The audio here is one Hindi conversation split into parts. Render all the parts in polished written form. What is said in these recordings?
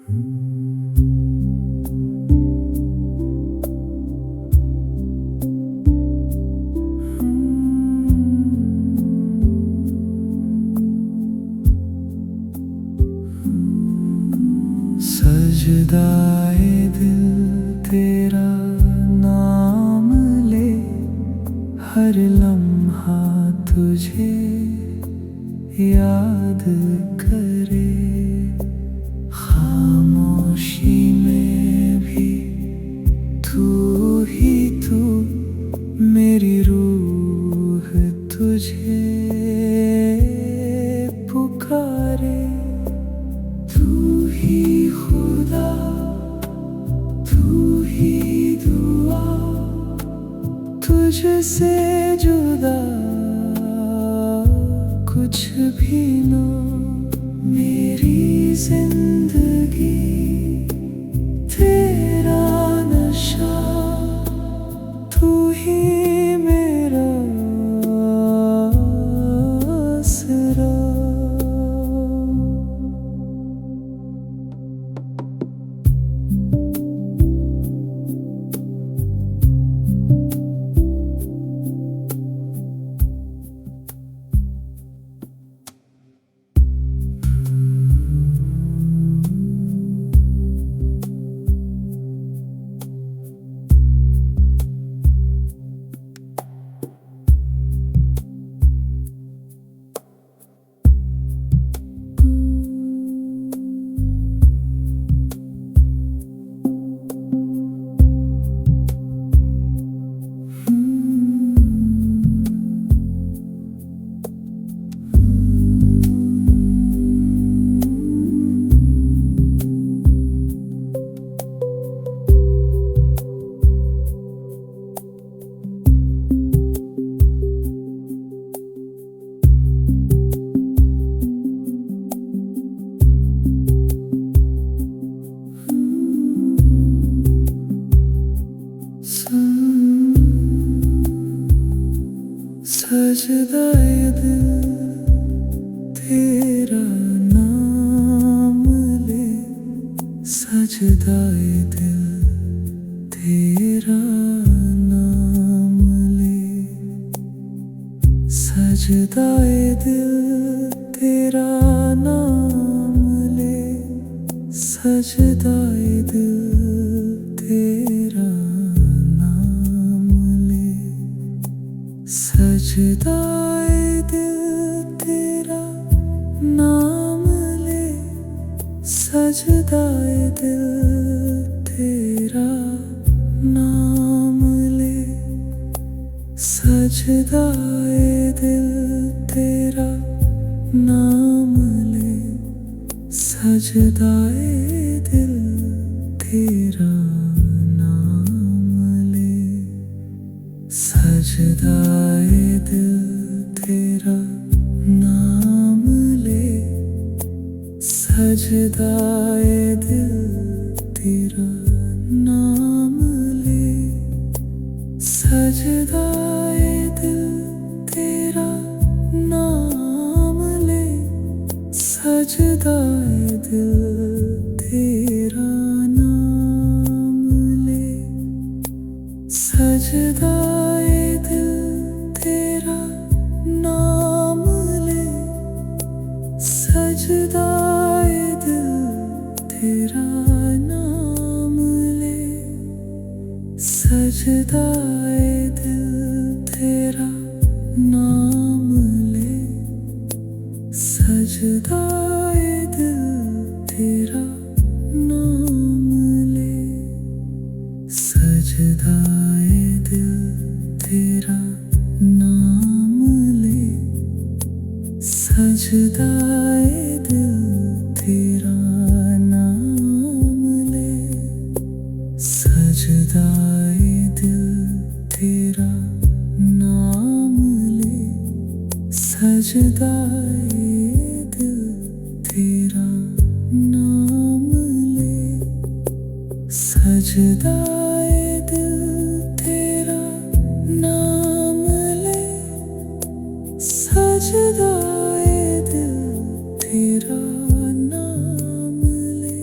सजदाए दिल तेरा नाम ले, हर लम्हा तुझे याद करे। खामोशी में भी तू ही तू, मेरी रूह तुझे पुकारे। तू ही खुदा, तू ही दुआ, तुझसे जुदा कुछ भी ना। मेरी जिंदगी तेरा नशा, तू ही मेरा आसरा। सजदाए दिल तेरा नाम ले, सजदाए दिल तेरा नाम ले। सजदाए दिल तेरा नाम ले, सजदाए दिल तेरा नाम ले। सजदाए दिल तेरा नाम ले, सजदाए दिल तेरा नाम ले। सजदाए दिल तेरा नाम ले, सजदाए दिल तेरा नाम ले। सजदाए दिल तेरा नाम ले, सजदाए दिल तेरा नाम ले। सजदाए दिल तेरा नाम ले, सजदाए दिल तेरा नाम ले। सजदाए दिल तेरा नाम ले, सजदाए दिल तेरा नाम ले। सजदाए दिल तेरा नाम ले, सजदाए दिल तेरा नाम ले। सजदाए दिल तेरा नाम ले, सजदाए दिल तेरा नाम ले। सजदाए दिल तेरा नाम ले, सजदाए दिल तेरा नाम ले। सजदाए दिल तेरा नाम ले, सजदाए दिल तेरा नाम ले।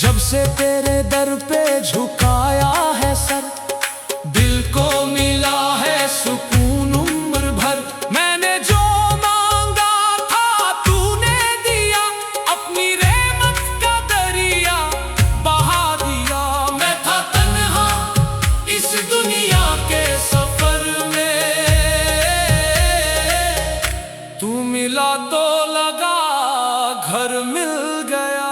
जब से तेरे दर पे झुकाया है सर, दिल को मिला है सुकून उम्र भर। मैंने जो मांगा था तूने दिया, अपनी रहमत का दरिया बहा दिया। मैं था तन्हा इस दुनिया के सफर में, तू मिला तो लगा घर मिल गया।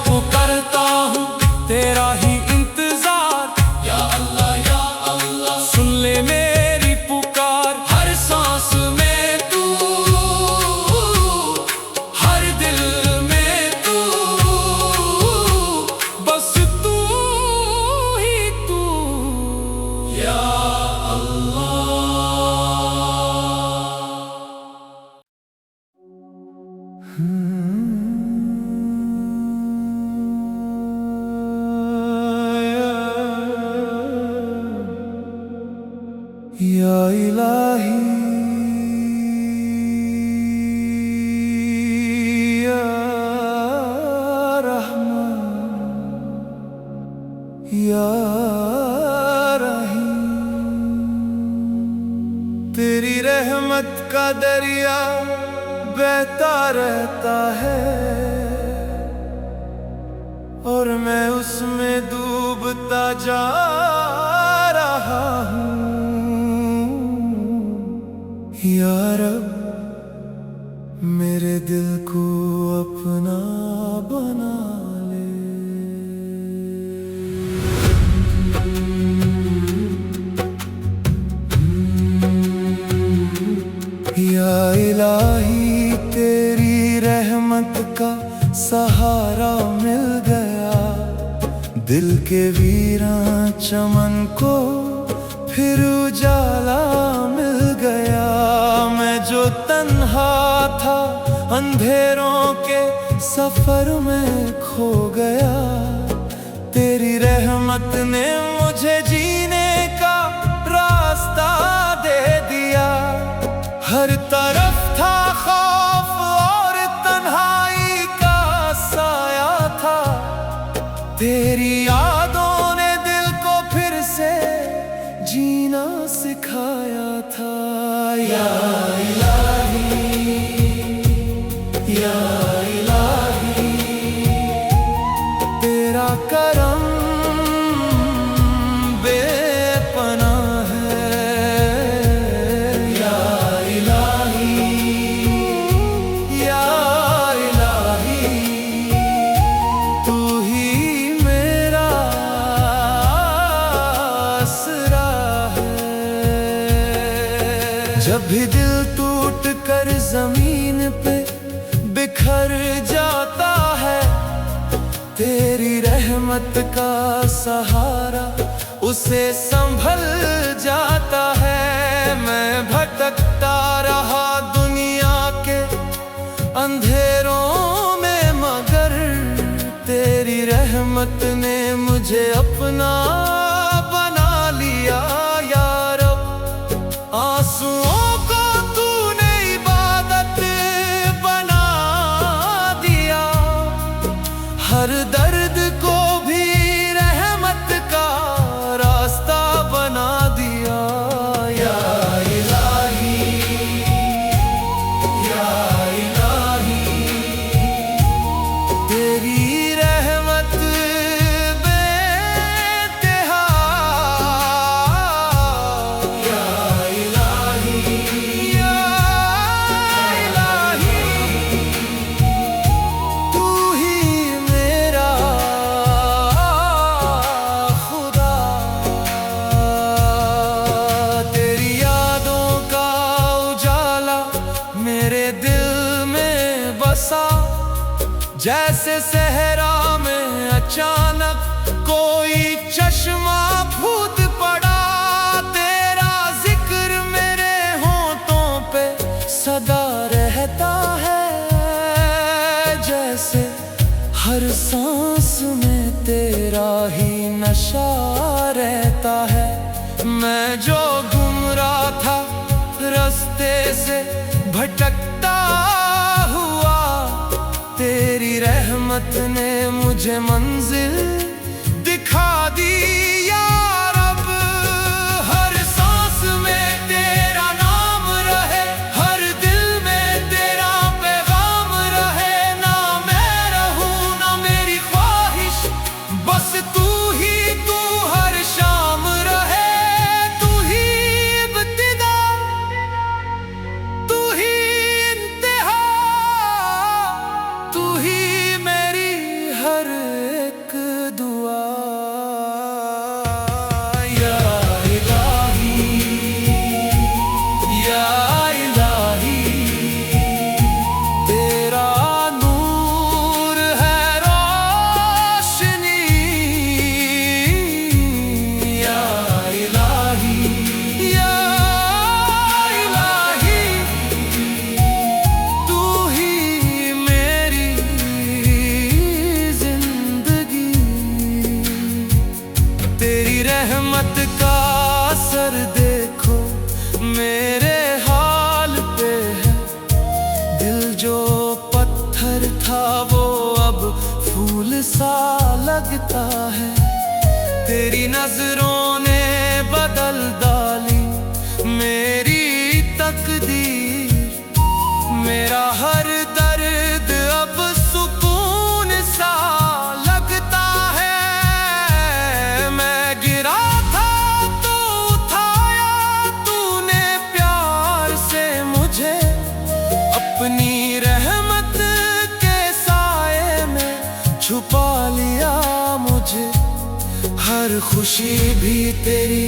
पुकारता हूँ तेरा ही इंतजार, या अल्लाह सुन ले मेरी पुकार। हर सांस में तू, हर दिल में तू, बस तू ही तू, या या इलाही या रहमान या रहीम। तेरी रहमत का दरिया बहता रहता है और मैं उसमें डूबता जा रहा हूँ। या रब मेरे दिल को अपना बना ले। या इलाही तेरी रहमत का सहारा मिल गया, दिल के वीरान चमन को फिर उजाला मिल गया। मैं जो तन्हा था अंधेरों के सफर में खो गया, तेरी रहमत ने मुझे जीने का रास्ता दे दिया। हर तरफ था खौफ और तन्हाई का साया था, तेरी यादों ने दिल को फिर से जीना सिखाया था। या इलाही या इलाही तेरा करम बेपनाह है। या इलाही या इलाही तू ही मेरा आसरा है। जब भी दिल टूट कर जमीन पे बिखर जाता है, तेरी रहमत का सहारा उसे संभल जाता है। मैं भटकता रहा दुनिया के अंधेरों में, मगर तेरी रहमत ने मुझे अपना बना लिया। या रब आंसुओं को तूने इबादत बना दिया, हर दर्द को भी रहमत का रास्ता बना दिया। या इलाही या इलाही तेरी रहमत बेइंतहा जैसे सहरा में अचानक कोई चश्मा फूट पड़ा, तेरा जिक्र मेरे होठों पे सदा रहता है। जैसे हर सांस में तेरा ही नशा रहता है। मैं जो गुम रहा था रास्ते से भटकता हुआ, तेरी रहमत ने मुझे मंजिल दिखा दी। यार अब हर सांस में तेरा नाम रहे, हर दिल में तेरा पैगाम रहे। ना मैं रहूं ना मेरी ख्वाहिश, बस तू ही तू हर शाम रहे। तू ही इब्तिदा, तू ही इंतहा, तू ही मेरी हर एक दुआ। या इलाही, या इलाही, तेरा नूर है रोशनी। या इलाही, या इलाही, तू ही मेरी जिंदगी। तेरी रहमत का असर देखो मेरे हाल पे है। दिल जो पत्थर था वो अब फूल सा लगता है। तेरी नजरों ने बदल डाली मेरी तकदीर। मेरा हर दर्द अब सुकून सा लगता है। मैं गिरा था तो उठाया तूने प्यार से मुझे, अपनी रहमत के साए में छुपा लिया मुझे। हर खुशी भी तेरी,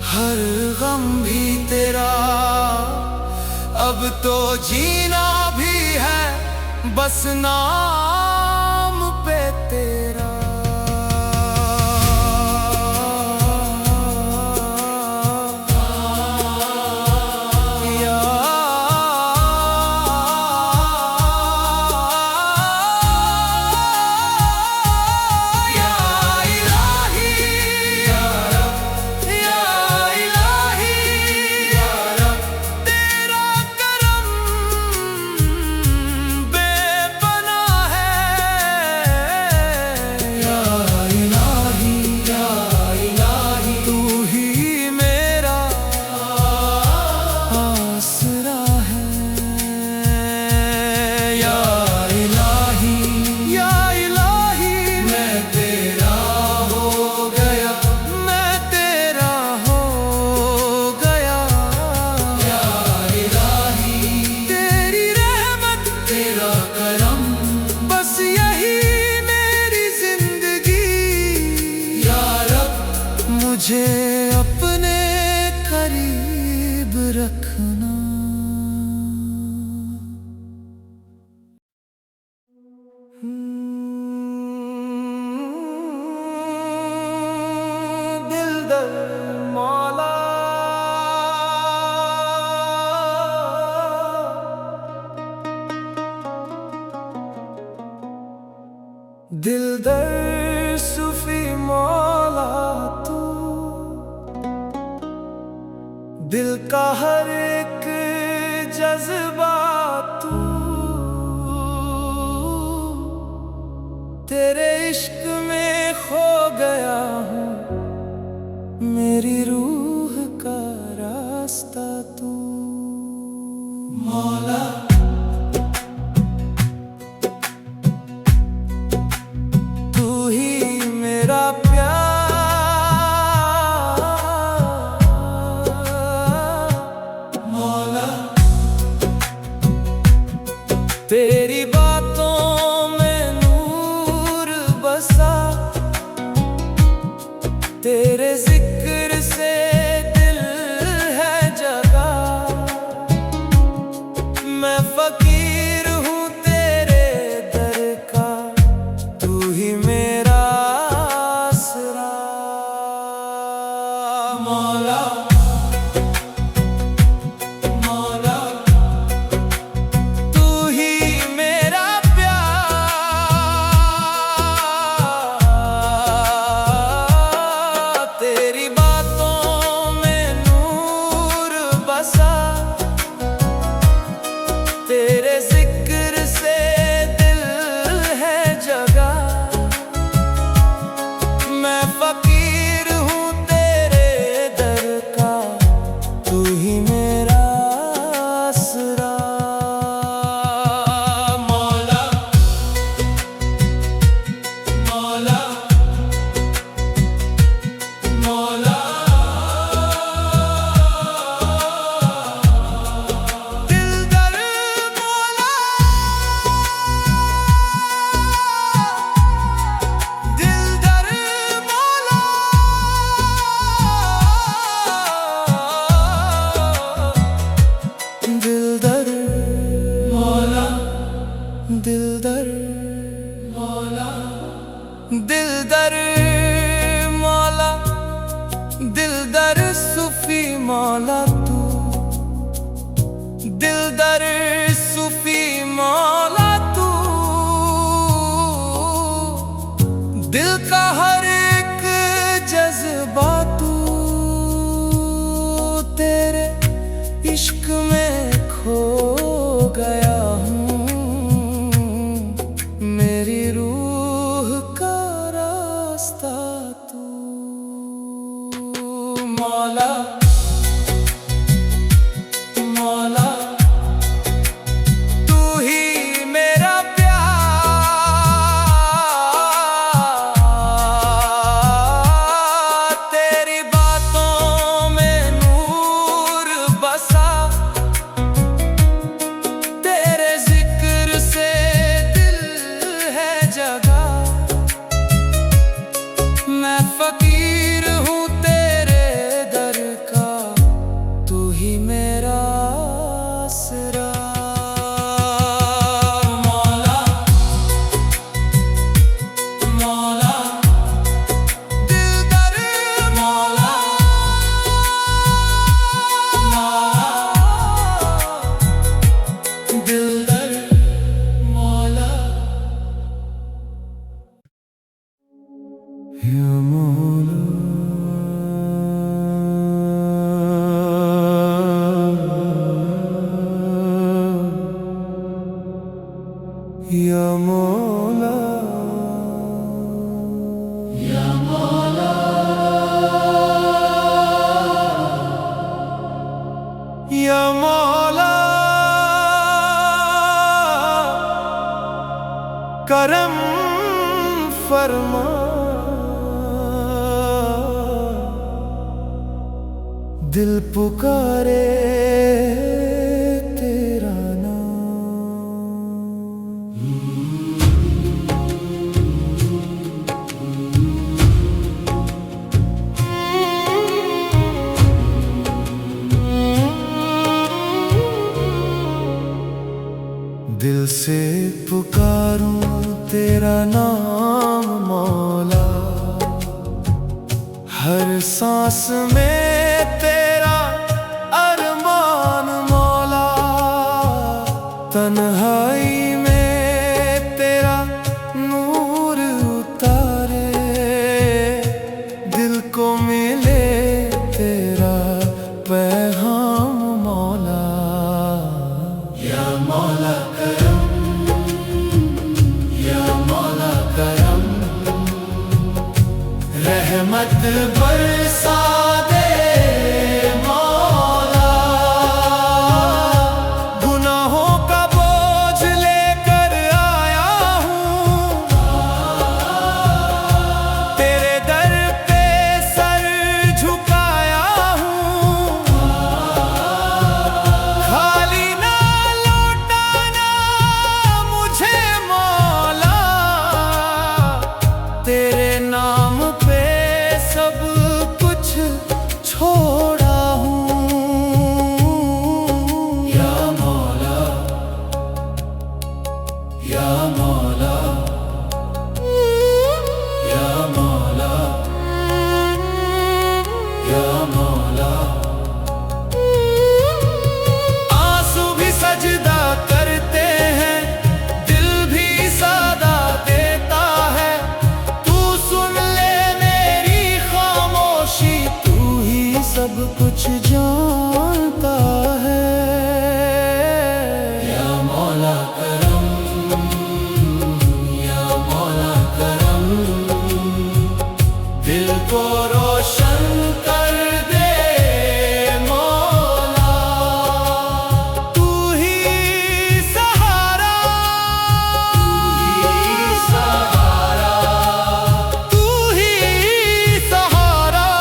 हर गम भी तेरा, अब तो जीना भी है बस नाम पे तेरा। या इलाही, या इलाही, तेरा करम बेपनाह है। या इलाही, तू ही मेरा आसरा है। या इलाही, मैं तेरा हो गया, मैं तेरा हो गया। या इलाही, तेरी रहमत तेरा करम, बस यही मेरी जिंदगी। या रब मुझे अपने करीब रखना। दिलदर मौला, दिलदर सूफी मौला तू, दिल का हर एक जज्बा तू, तेरे इश्क में खो गया हूँ। मेरी रूह का रास्ता तू मौला। तू ही मेरा प्यार मौला। तेरी बातों में नूर बसा, तेरे जिक्र से दिल है जगा। मैं फकीर हूँ तेरे इश्क में खो गया हूँ, मेरी रूह का रास्ता तू मौला मौला। तू ही मेरा प्यार, तेरी बातों में नूर बसा, तेरे जिक्र से दिल है जगा। मैं फकीर हूँ तेरे दर का, तू ही मेरा आसरा। मौला मौला दिलदार मौला दिलदार मौला। या मौला या मौला या मौला या मौला। करम फरमा, दिल पुकारे तेरा नाम। दिल से पुकारूं तेरा नाम मौला, हर सांस में तेरा अरमान मौला। तन्हाई में तेरा नूर उतारे, दिल को मिले तेरा पैगाम मौला। या मौला करम या मौला करम, रहमत बरसा दे मौला। गुनाहों का बोझ लेकर आया हूँ, तेरे दर पे सर झुकाया हूँ। खाली ना लौटाना मुझे मौला, तेरे नाम पे सब कुछ छोड़ा हूँ। या मौला या मौला या मौला या मौला। आंसू भी सजदा करते हैं, दिल भी सदा देता है। तू सुन ले मेरी खामोशी, तू ही सब कुछ जानता है। या मौला करम या मौला करम, दिल को रोशन कर दे मौला। तू ही सहारा तू ही सहारा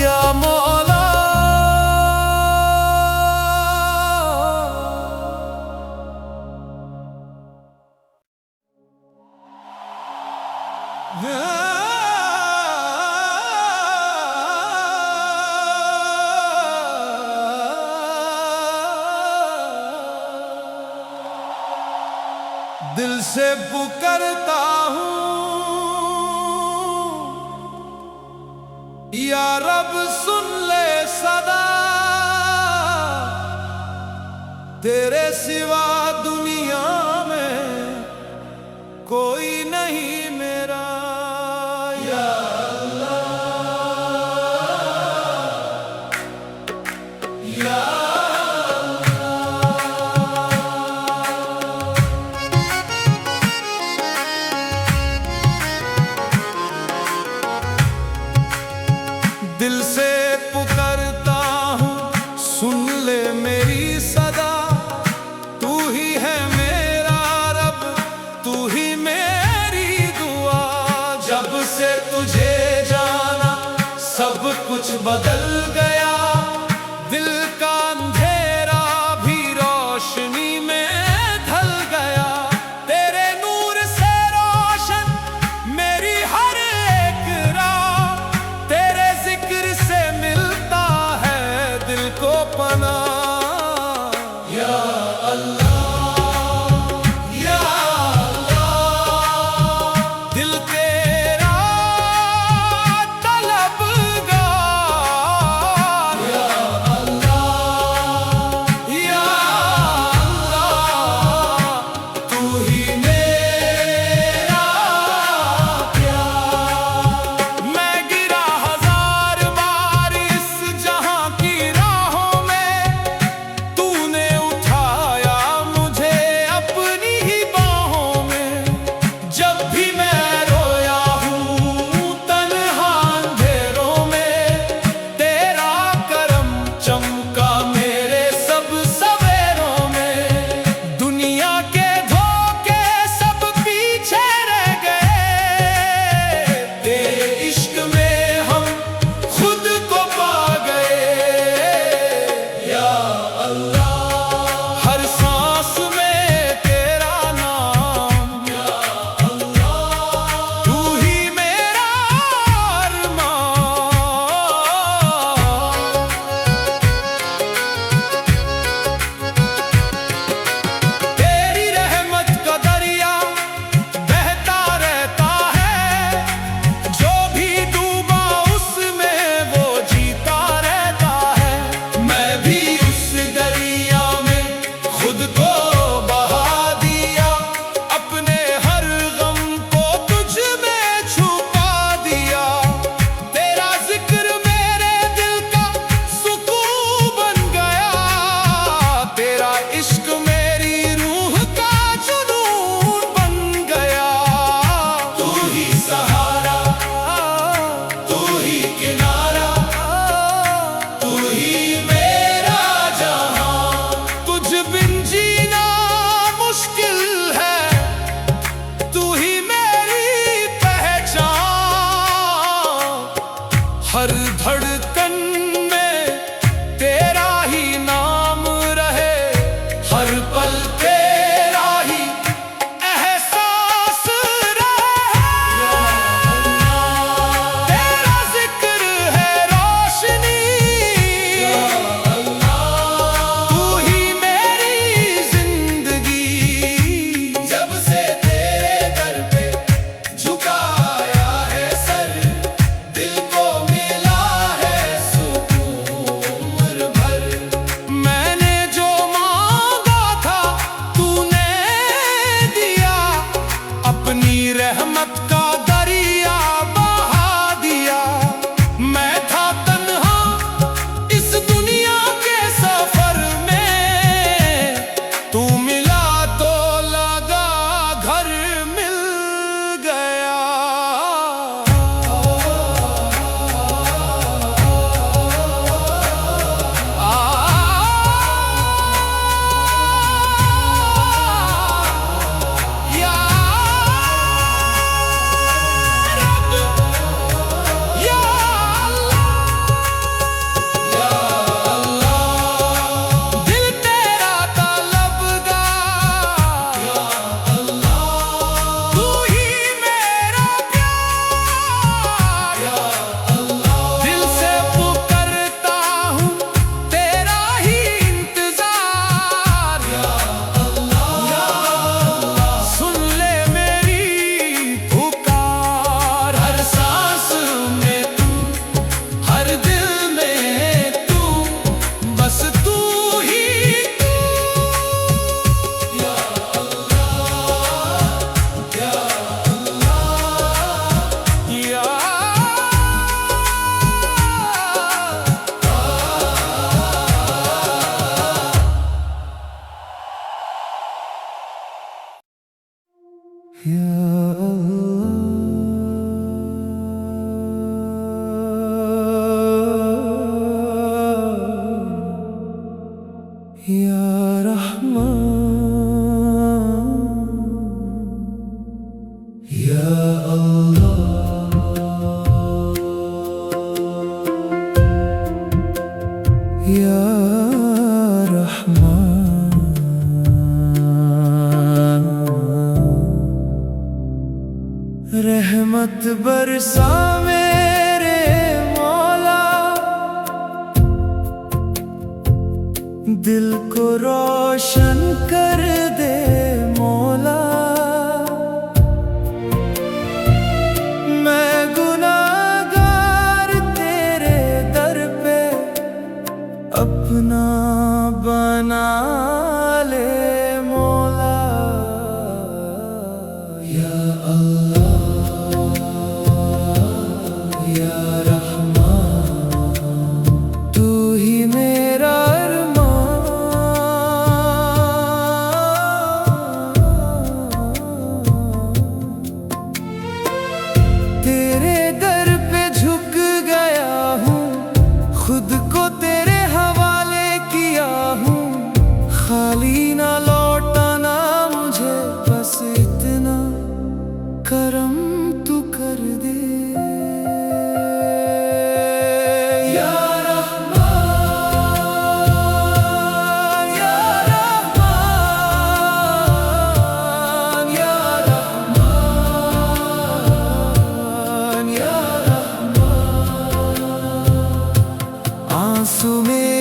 या मौला। दिल से पुकारता हूँ, या रब सुन ले सदा, तेरे सिवा दुनिया में कोई नहीं मेरा। या अल्लाह दिल से पुकारता हूँ, सुन ले मेरी सदा। तू ही है मेरा रब, तू ही मेरी दुआ। जब से तुझे जाना सब कुछ बदल गया, दिल का अंधेरा भी रोशनी में ढल गया। तेरे नूर से रोशन मेरी हर एक राह, तेरे जिक्र से मिलता है दिल को पनाह। या अल्लाह, या अल्लाह, दिल तेरा तलबगार। या अल्लाह, या अल्लाह, तू ही मेरा प्यार। मैं गिरा हजार बार इस जहां की राहों में, तूने उठाया मुझे अपनी ही बाहों में। जब भी मैं रोया हूँ तन्हा अंधेरों में, तेरा करम चमका मेरे सब सवेरों में। दुनिया के धोखे सब पीछे रह गए, तेरे इश्क में हम खुद को पा गए। या अल्लाह, हर सांस में तेरा नाम। या अल्लाह, तू ही मेरा अरमान। तेरी रहमत का दरिया बहता रहता है, जो भी डूबा उसमें वो जीता रहता है। मैं भी उस दरिया में खुद को बहा दिया, अपने हर गम को तुझ में छुपा दिया। तेरा जिक्र मेरे दिल का सुकून बन गया, तेरा इश्क मेरी रूह का जुनून बन गया। तू ही सहारा, तू ही किनारा, तू ही मेरा जहां। तुझ बिन जीना मुश्किल है, तू ही मेरी पहचान। हर धड़कन में तेरा ही नाम रहे, हर पल तेरा ही एहसास रहे। तेरा जिक्र है रोशनी, तू ही मेरी जिंदगी। जब से तेरे दर पे झुकाया है सर, दिल को मिला है सुकून। या रहमान, रहमत बरसा मेरे मौला, दिल को रोशन कर दे मौला। मैं गुनाहगार तेरे दर पे अपना बना ले मौला। या अल्लाह या रहमान, तू ही मेरा तेरे दर पे झुक गया हूँ, खुद को तेरे हवाले किया हूँ। खाली ना लौटाना मुझे, बस इतना करम तू कर दे। या रहमान, या रहमान, या रहमान, या रहमान। आंसू में